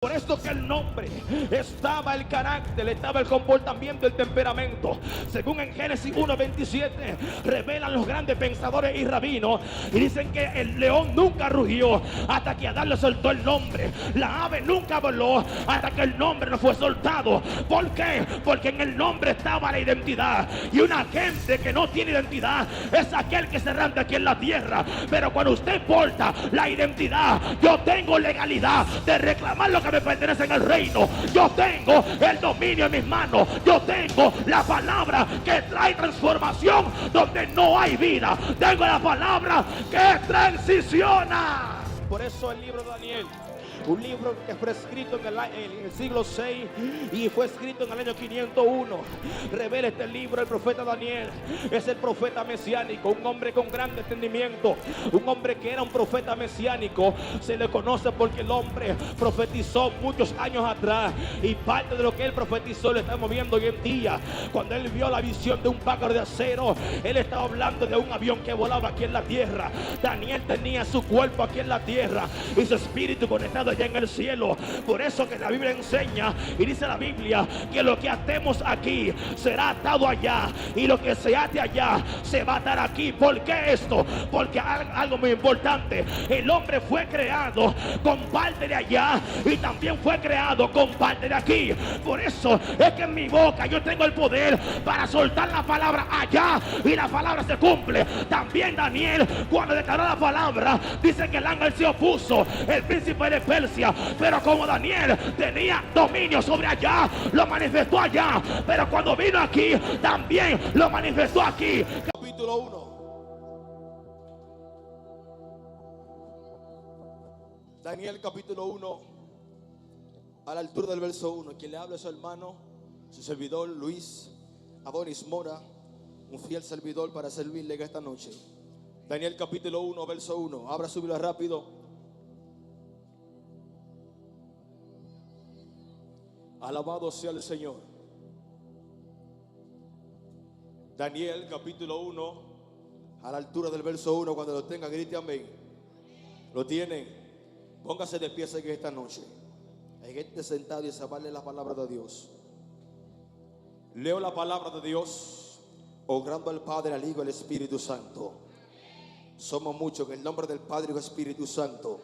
Por esto que el nombre estaba el carácter, estaba el comportamiento, el temperamento. Según en Génesis 1:27 revelan los grandes pensadores y rabinos y dicen que el león nunca rugió hasta que Adán le soltó el nombre. La ave nunca voló hasta que el nombre no fue soltado. ¿Por qué? Porque en el nombre estaba la identidad. Y una gente que no tiene identidad es aquel que se errante aquí en la tierra. Pero cuando usted porta la identidad, yo tengo legalidad de reclamar lo que me pertenece en el reino. Yo tengo el dominio en mis manos. Yo tengo la palabra que trae transformación donde no hay vida. Tengo la palabra que transiciona. Por eso el libro de Daniel, un libro que fue escrito en el siglo VI y fue escrito en el año 501. Revela este libro el profeta Daniel. Es el profeta mesiánico, un hombre con gran entendimiento, un hombre que era un profeta mesiánico. Se le conoce porque el hombre profetizó muchos años atrás y parte de lo que él profetizó lo estamos viendo hoy en día. Cuando él vio la visión de un pájaro de acero, él estaba hablando de un avión que volaba aquí en la tierra. Daniel tenía su cuerpo aquí en la tierra y su espíritu conectado allá en el cielo. Por eso que la Biblia enseña y dice la Biblia que lo que atemos aquí será atado allá y lo que se ate allá se va a atar aquí. ¿Por qué esto? Porque algo muy importante, el hombre fue creado con parte de allá y también fue creado con parte de aquí. Por eso es que en mi boca yo tengo el poder para soltar la palabra allá y la palabra se cumple. También Daniel, cuando declaró la palabra, dice que el ángel se opuso, el príncipe de Persia, pero como Daniel tenía dominio sobre allá, lo manifestó allá, pero cuando vino aquí también lo manifestó aquí. Capítulo 1. Daniel capítulo 1, a la altura del verso 1. Quien le habla es su hermano, su servidor Luis Adonis Mora, un fiel servidor para servirle en esta noche. Daniel capítulo 1, verso 1. Abra su Biblia rápido. Alabado sea el Señor. Daniel capítulo 1, a la altura del verso 1. Cuando lo tenga, grite amén. ¿Lo tienen? Póngase de pie en esta noche. Hay gente sentada y saberle la palabra de Dios. Leo la palabra de Dios, honrando al Padre, al Hijo y al Espíritu Santo. Somos muchos en el nombre del Padre y del Espíritu Santo.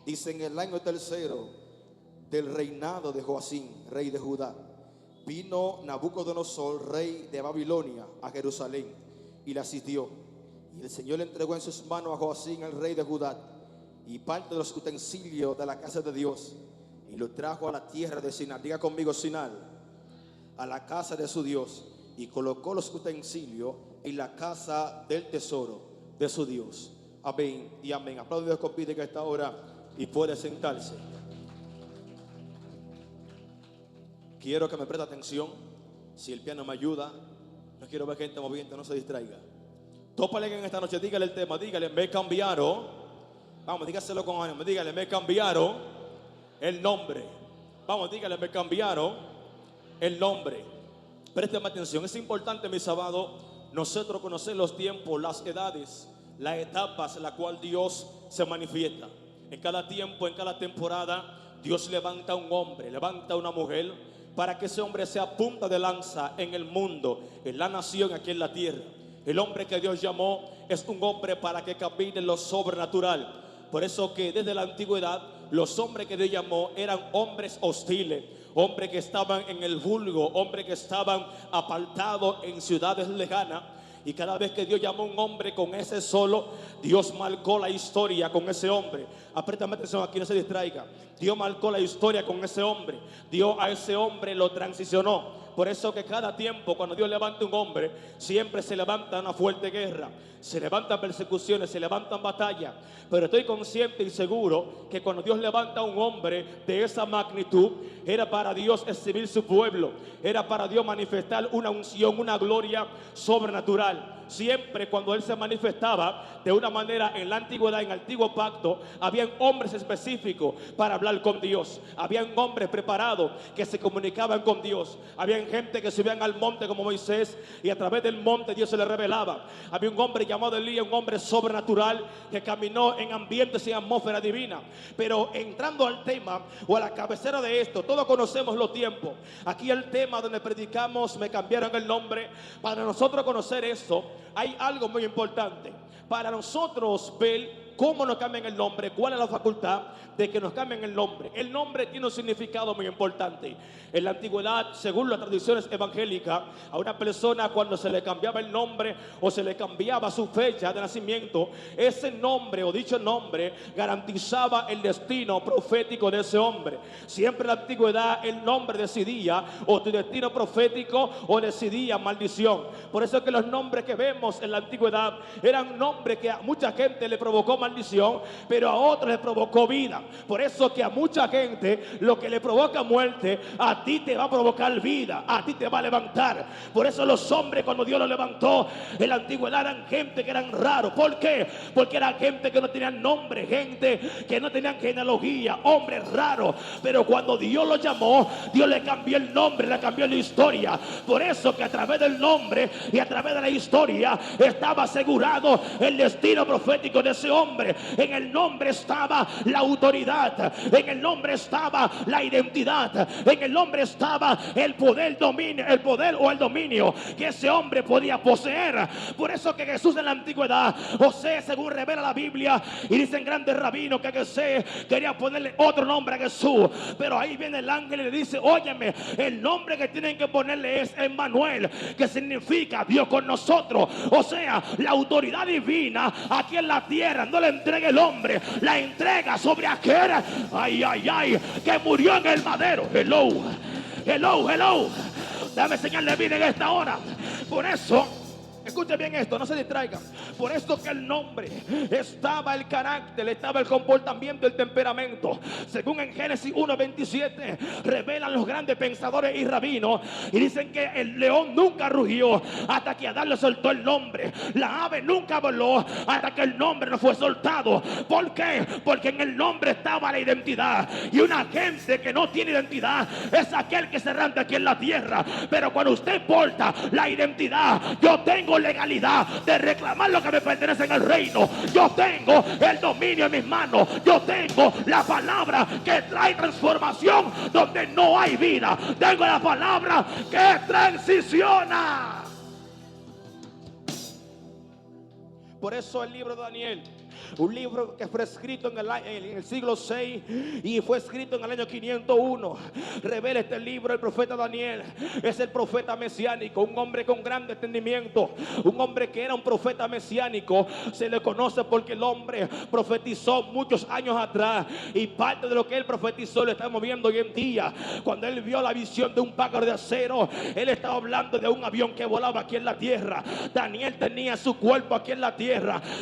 Dice: en el año tercero del reinado de Joacín, rey de Judá, vino Nabucodonosor, rey de Babilonia, a Jerusalén y la sitió. Y el Señor le entregó en sus manos a Joacín, el rey de Judá, y parte de los utensilios de la casa de Dios, y lo trajo a la tierra de Sinal. Diga conmigo: Sinal. A la casa de su Dios, y colocó los utensilios en la casa del tesoro de su Dios. Amén y amén. Aplaude a Dios, compite que a esta hora y puede sentarse. Quiero que me preste atención. Si el piano me ayuda, no quiero ver gente moviendo, no se distraiga. Tópale en esta noche, dígale el tema, dígale: me cambiaron. Vamos, dígaselo con ánimo, dígale: me cambiaron el nombre. Vamos, dígale: me cambiaron el nombre. Présteme atención, es importante, mi sábado, nosotros conocer los tiempos, las edades, las etapas en las cuales Dios se manifiesta. En cada tiempo, en cada temporada, Dios levanta un hombre, levanta una mujer, para que ese hombre sea punta de lanza en el mundo, en la nación, aquí en la tierra. El hombre que Dios llamó es un hombre para que camine en lo sobrenatural. Por eso que desde la antigüedad los hombres que Dios llamó eran hombres hostiles, hombres que estaban en el vulgo, hombres que estaban apartados en ciudades lejanas. Y cada vez que Dios llamó a un hombre con ese solo, Dios marcó la historia con ese hombre. Apriétame atención aquí, no se distraiga. Dios marcó la historia con ese hombre. Dios a ese hombre lo transicionó. Por eso que cada tiempo, cuando Dios levanta un hombre, siempre se levanta una fuerte guerra, se levantan persecuciones, se levantan batallas. Pero estoy consciente y seguro que cuando Dios levanta a un hombre de esa magnitud, era para Dios exhibir su pueblo, era para Dios manifestar una unción, una gloria sobrenatural. siempre cuando Él se manifestaba de una manera en la antigüedad, en el antiguo pacto, habían hombres específicos para hablar con Dios. Habían hombres preparados que se comunicaban con Dios. Habían gente que subían al monte como Moisés y a través del monte Dios se le revelaba. Había un hombre llamado Elías, un hombre sobrenatural que caminó en ambientes y atmósfera divina. Pero entrando al tema o a la cabecera de esto, todos conocemos los tiempos. Aquí el tema donde predicamos, me cambiaron el nombre. Para nosotros conocer esto, hay algo muy importante. Para nosotros ver cómo nos cambian el nombre, cuál es la facultad de que nos cambien el nombre. El nombre tiene un significado muy importante. En la antigüedad, según las tradiciones evangélicas, a una persona cuando se le cambiaba el nombre o se le cambiaba su fecha de nacimiento, ese nombre o dicho nombre garantizaba el destino profético de ese hombre. Siempre en la antigüedad el nombre decidía o tu destino profético o decidía maldición. Por eso es que los nombres que vemos en la antigüedad eran nombres que a mucha gente le provocó maldición, pero a otros le provocó vida. Por eso que a mucha gente lo que le provoca muerte, a ti te va a provocar vida, a ti te va a levantar. Por eso los hombres, cuando Dios los levantó en la antigüedad, eran gente que eran raros. ¿Por qué? Porque eran gente que no tenían nombre, gente que no tenían genealogía, hombres raros. Pero cuando Dios los llamó, Dios le cambió el nombre, le cambió la historia. Por eso que a través del nombre y a través de la historia estaba asegurado el destino profético de ese hombre. En el nombre estaba la autoridad, en el nombre estaba la identidad, en el nombre estaba el poder, dominio, el poder o el dominio que ese hombre podía poseer. Por eso que Jesús en la antigüedad, José, según revela la Biblia, y dicen grandes rabinos que José quería ponerle otro nombre a Jesús, pero ahí viene el ángel y le dice: óyeme, el nombre que tienen que ponerle es Emmanuel, que significa Dios con nosotros. O sea, la autoridad divina aquí en la tierra no le entrega el hombre, la entrega sobre aquel, que murió en el madero. Hello. Dame señal de vida en esta hora. Por eso, escuchen bien esto, no se distraigan. Por esto que el nombre estaba el carácter, estaba el comportamiento, el temperamento. Según en Génesis 1:27 revelan los grandes pensadores y rabinos y dicen que el león nunca rugió hasta que Adán le soltó el nombre. La ave nunca voló hasta que el nombre no fue soltado. ¿Por qué? Porque en el nombre estaba la identidad. Y una gente que no tiene identidad es aquel que se errante aquí en la tierra. Pero cuando usted porta la identidad, yo tengo legalidad de reclamar lo que me pertenece en el reino. Yo tengo el dominio en mis manos. Yo tengo la palabra que trae transformación donde no hay vida. Tengo la palabra que transiciona. Por eso el libro de Daniel, un libro que fue escrito en el siglo 6 y fue escrito en el año 501. Revela este libro el profeta Daniel. Es el profeta mesiánico, un hombre con gran entendimiento, un hombre que era un profeta mesiánico. Se le conoce porque el hombre profetizó muchos años atrás y parte de lo que él profetizó lo estamos viendo hoy en día. Cuando él vio la visión de un pájaro de acero, él estaba hablando de un avión que volaba aquí en la tierra. Daniel tenía su cuerpo aquí en la tierra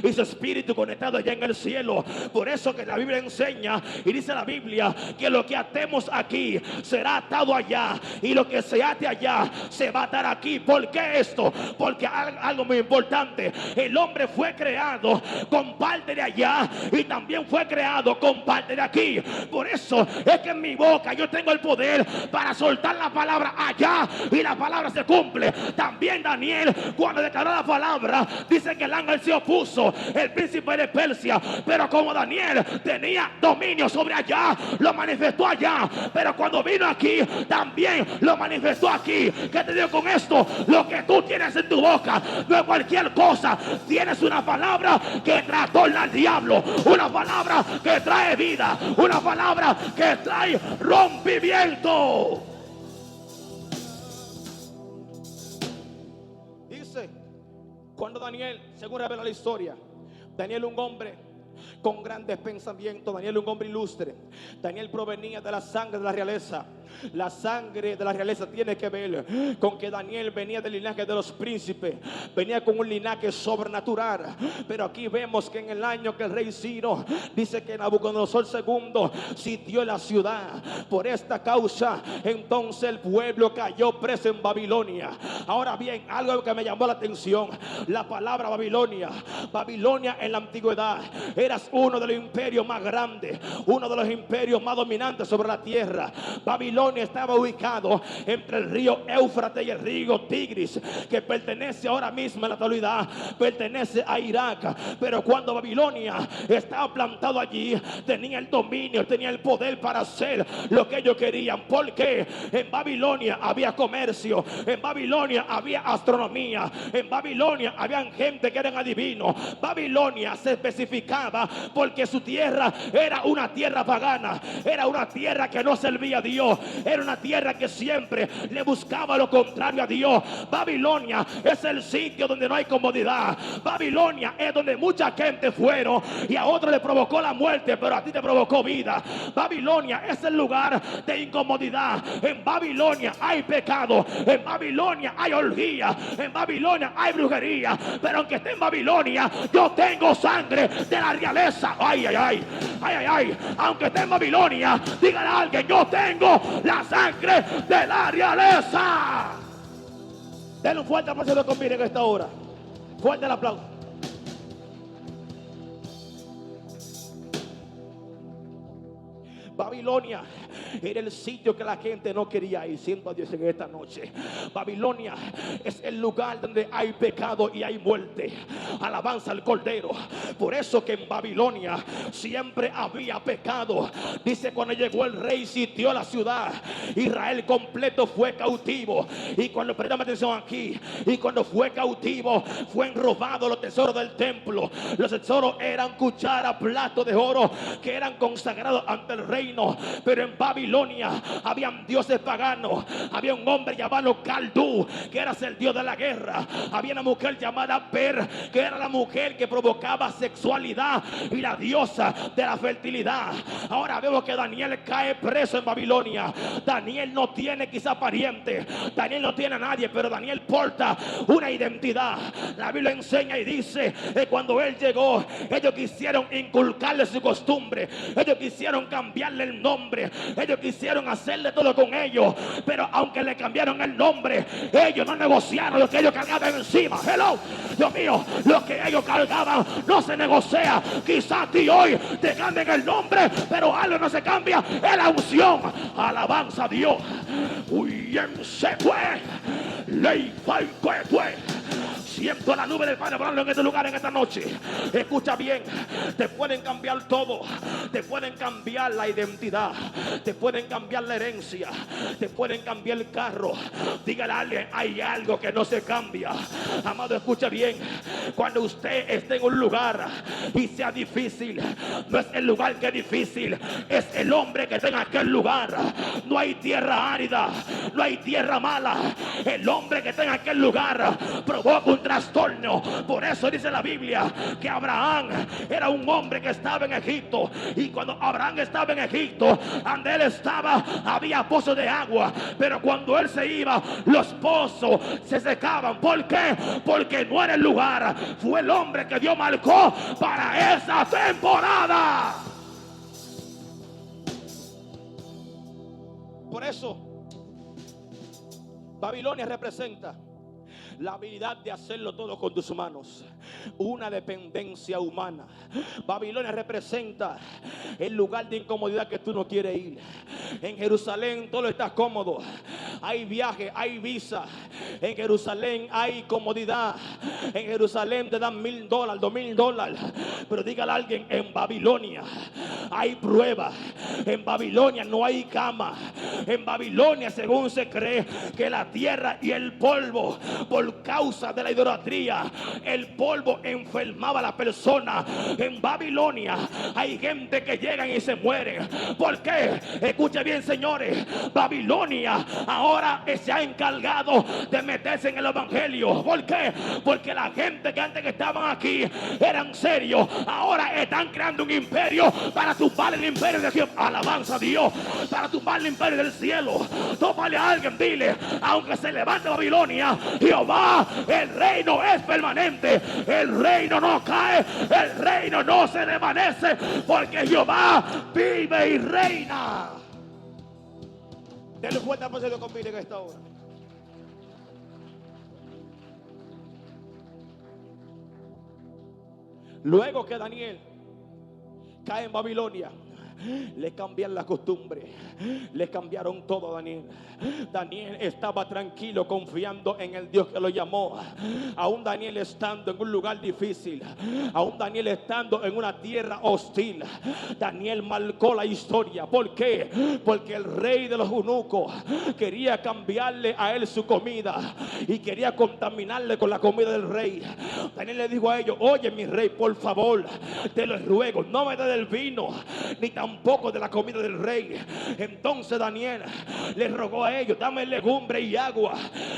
y su espíritu conectado allá en el cielo. Por eso que la Biblia enseña y dice la Biblia que lo que atemos aquí será atado allá y lo que se ate allá se va a atar aquí. ¿Por qué esto? Porque algo muy importante, el hombre fue creado con parte de allá y también fue creado con parte de aquí. Por eso es que en mi boca yo tengo el poder para soltar la palabra allá y la palabra se cumple. También Daniel, cuando declaró la palabra, dice que el ángel se opuso, el príncipe de Persia, pero como Daniel tenía dominio sobre allá, lo manifestó allá, pero cuando vino aquí también lo manifestó aquí. ¿Qué te digo con esto? Lo que tú tienes en tu boca no es cualquier cosa. Tienes una palabra que trastorna al diablo, una palabra que trae vida, una palabra que trae rompimiento. Dice, cuando Daniel, según revela la historia, Daniel, un hombre con grandes pensamientos. Daniel, un hombre ilustre. Daniel provenía de la sangre de la realeza. La sangre de la realeza tiene que ver con que Daniel venía del linaje de los príncipes, venía con un linaje sobrenatural. Pero aquí vemos que en el año que el rey Ciro dice que Nabucodonosor II sitió la ciudad. Por esta causa entonces el pueblo cayó preso en Babilonia. Ahora bien, algo que me llamó la atención, la palabra Babilonia. Babilonia en la antigüedad era uno de los imperios más grandes, uno de los imperios más dominantes sobre la tierra. Babilonia estaba ubicado entre el río Éufrates y el río Tigris, que pertenece ahora mismo en la actualidad, pertenece a Irak. Pero cuando Babilonia estaba plantado allí, tenía el dominio, tenía el poder para hacer lo que ellos querían. Porque en Babilonia había comercio, en Babilonia había astronomía, en Babilonia había gente que eran adivinos. Babilonia se especificaba porque su tierra era una tierra pagana, era una tierra que no servía a Dios, era una tierra que siempre le buscaba lo contrario a Dios. Babilonia es el sitio donde no hay comodidad. Babilonia es donde mucha gente fueron y a otro le provocó la muerte, pero a ti te provocó vida. Babilonia es el lugar de incomodidad. En Babilonia hay pecado, en Babilonia hay orgía, en Babilonia hay brujería. Pero aunque esté en Babilonia, yo tengo sangre de la realeza. Ay, ay, ay, ay, ay, ay. Aunque esté en Babilonia, dígale a alguien: yo tengo la sangre de la realeza. Denle un fuerte aplauso conmigo en esta hora. Fuerte el aplauso. Babilonia era el sitio que la gente no quería ir. Siento a Dios en esta noche. Babilonia es el lugar donde hay pecado y hay muerte. Alabanza al Cordero. Por eso que en Babilonia siempre había pecado. Dice: cuando llegó el rey, sitió la ciudad, Israel completo fue cautivo. Y cuando, prestame atención aquí, y cuando fue cautivo, fueron robados los tesoros del templo. Los tesoros eran cuchara, plato de oro, que eran consagrados ante el rey. Pero en Babilonia habían dioses paganos. Había un hombre llamado Caldú, que era el dios de la guerra. Había una mujer llamada Per, que era la mujer que provocaba sexualidad y la diosa de la fertilidad. Ahora vemos que Daniel cae preso en Babilonia. Daniel no tiene quizá pariente, Daniel no tiene a nadie, pero Daniel porta una identidad. La Biblia enseña y dice que cuando él llegó, ellos quisieron inculcarle su costumbre, ellos quisieron cambiarle el nombre, ellos quisieron hacerle todo con ellos. Pero aunque le cambiaron el nombre, ellos no negociaron lo que ellos cargaban encima. Hello, Dios mío, lo que ellos cargaban no se negocia. Quizás a ti hoy te cambien el nombre, pero algo no se cambia: es la unción. Alabanza a Dios. Se fue. Ley fue. Siento la nube del Padre hablando en este lugar en esta noche. Escucha bien: te pueden cambiar todo, te pueden cambiar la identidad, te pueden cambiar la herencia, te pueden cambiar el carro. Dígale a alguien: hay algo que no se cambia. Amado, escucha bien: cuando usted esté en un lugar y sea difícil, no es el lugar que es difícil, es el hombre que está en aquel lugar. No hay tierra árida, no hay tierra mala. El hombre que está en aquel lugar provoca un trastorno. Por eso dice la Biblia que Abraham era un hombre que estaba en Egipto, y cuando Abraham estaba en Egipto, donde él estaba había pozos de agua, pero cuando él se iba, los pozos se secaban. ¿Por qué? Porque no era el lugar, fue el hombre que Dios marcó para esa temporada. Por eso Babilonia representa la habilidad de hacerlo todo con tus manos, una dependencia humana. Babilonia representa el lugar de incomodidad que tú no quieres ir. En Jerusalén todo está cómodo, hay viaje, hay visa. En Jerusalén hay comodidad. En Jerusalén te dan $1,000, $2,000. Pero dígale a alguien: en Babilonia hay prueba. En Babilonia no hay cama. En Babilonia, según se cree, que la tierra y el polvo, por causa de la idolatría, el polvo enfermaba a la persona. En Babilonia hay gente que llegan y se mueren. ¿Por qué? Escuche bien, señores. Babilonia ahora se ha encargado de meterse en el evangelio. ¿Por qué? Porque la gente que antes que estaban aquí eran serios, ahora están creando un imperio para tumbar el imperio de Dios. Alabanza a Dios. Para tumbar el imperio del cielo. Tómale a alguien, dile: aunque se levante Babilonia, Jehová, el reino es permanente. El reino no cae, el reino no se desvanece, porque Jehová vive y reina. Denle fuerte aplauso de conmigo en esta hora. Luego que Daniel cae en Babilonia, le cambian la costumbre, le cambiaron todo a Daniel. Daniel estaba tranquilo, confiando en el Dios que lo llamó. Aún Daniel estando en un lugar difícil, aún Daniel estando en una tierra hostil, Daniel marcó la historia. ¿Por qué? Porque el rey de los eunucos quería cambiarle a él su comida y quería contaminarle con la comida del rey. Daniel le dijo a ellos: oye, mi rey, por favor, te lo ruego, no me dé del vino ni tampoco de la comida del rey. Entonces Daniel le rogó a ellos: dame legumbre y agua,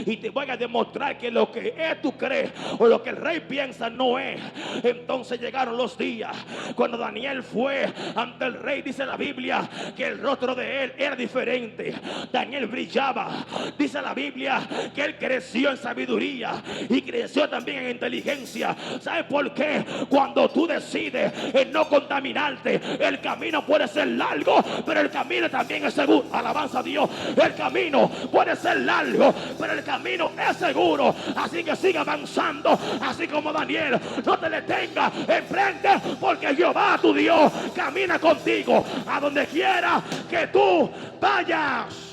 y te voy a demostrar que lo que tú crees o lo que el rey piensa no es. Entonces llegaron los días cuando Daniel fue ante el rey. Dice la Biblia que el rostro de él era diferente. Daniel brillaba. Dice la Biblia que él creció en sabiduría y creció también en inteligencia. ¿Sabes por qué? Cuando tú decides en no contaminarte, el camino puede ser largo, pero el camino también es seguro. Alabanza a Dios. El camino puede ser largo, pero el camino es seguro. Así que siga avanzando, así como Daniel. No te detengas, emprende, porque Jehová tu Dios camina contigo a donde quiera que tú vayas.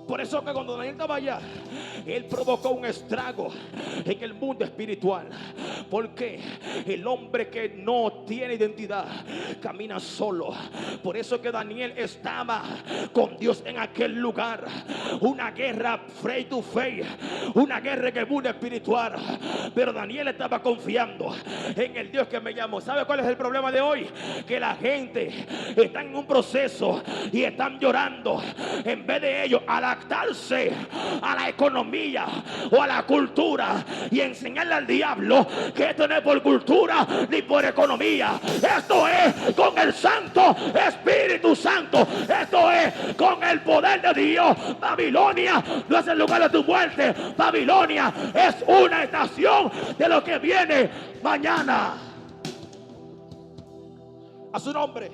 Por eso que cuando Daniel estaba allá, él provocó un estrago en el mundo espiritual. Porque el hombre que no tiene identidad camina solo. Por eso que Daniel estaba con Dios en aquel lugar. Una guerra face to face, una guerra en el mundo espiritual. Pero Daniel estaba confiando en el Dios que me llamó. ¿Sabe cuál es el problema de hoy? Que la gente está en un proceso y están llorando, en vez de ellos adaptarse a la economía o a la cultura y enseñarle al diablo que esto no es por cultura ni por economía. Esto es con el Santo Espíritu Santo. Esto es con el poder de Dios. Babilonia no es el lugar de tu muerte. Babilonia es una estación de lo que viene mañana. A su nombre.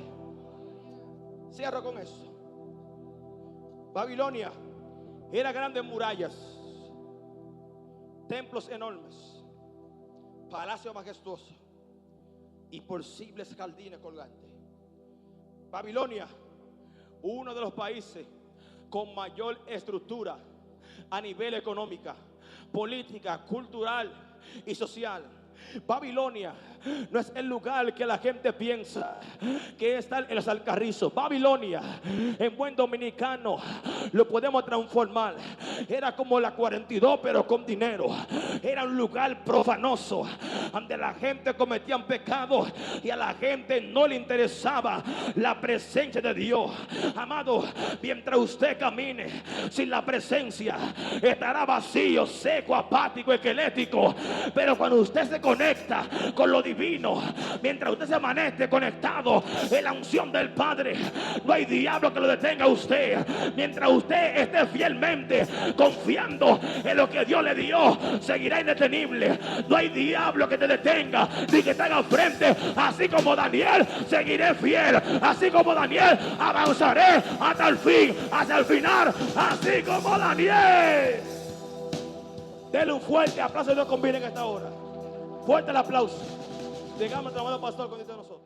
Cierro con eso. Babilonia era grandes murallas, templos enormes, palacios majestuosos y posibles jardines colgantes. Babilonia, uno de los países con mayor estructura a nivel económica, política, cultural y social. Babilonia no es el lugar que la gente piensa que está en los Alcarrizos. Babilonia, en buen dominicano, lo podemos transformar. Era como la 42, pero con dinero. Era un lugar profanoso, donde la gente cometía pecados y a la gente no le interesaba la presencia de Dios. Amado, mientras usted camine sin la presencia, estará vacío, seco, apático, esquelético. Pero cuando usted se conecta con lo divino, mientras usted se amanece conectado en la unción del Padre, no hay diablo que lo detenga a usted. Mientras usted esté fielmente confiando en lo que Dios le dio, seguirá indetenible. No hay diablo que te detenga ni que te haga frente. Así como Daniel, seguiré fiel. Así como Daniel, avanzaré hasta el fin, hasta el final. Así como Daniel. Denle un fuerte aplauso y Dios conviene en esta hora. Fuerte el aplauso. Llegamos al amado pastor con nosotros.